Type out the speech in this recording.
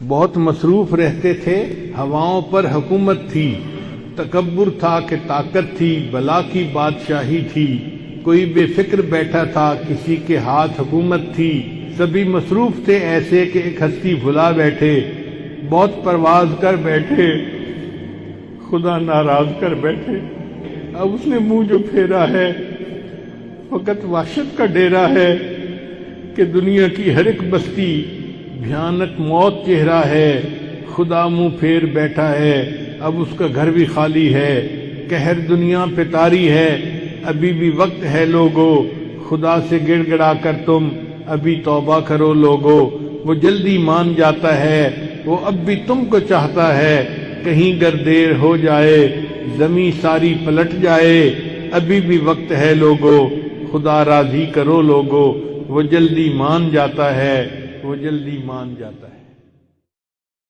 بہت مصروف رہتے تھے، ہواؤں پر حکومت تھی، تکبر تھا کہ طاقت تھی، بلا کی بادشاہی تھی، کوئی بے فکر بیٹھا تھا، کسی کے ہاتھ حکومت تھی، سبھی مصروف تھے ایسے کہ ایک ہستی بھلا بیٹھے، بہت پرواز کر بیٹھے، خدا ناراض کر بیٹھے۔ اب اس نے منہ جو پھیرا ہے فقط وحشت کا ڈیرا ہے کہ دنیا کی ہر ایک بستی بھیانک موت چہرہ ہے، خدا منہ پھیر بیٹھا ہے، اب اس کا گھر بھی خالی ہے، قہر دنیا پہ طاری ہے، ابھی بھی وقت ہے لوگو، خدا سے گڑ گڑا کر تم ابھی توبہ کرو لوگو، وہ جلدی مان جاتا ہے، وہ اب بھی تم کو چاہتا ہے، کہیں گر دیر ہو جائے زمیں ساری پلٹ جائے، ابھی بھی وقت ہے لوگو، خدا راضی کرو لوگو، وہ جلدی مان جاتا ہے، وہ جلدی مان جاتا ہے۔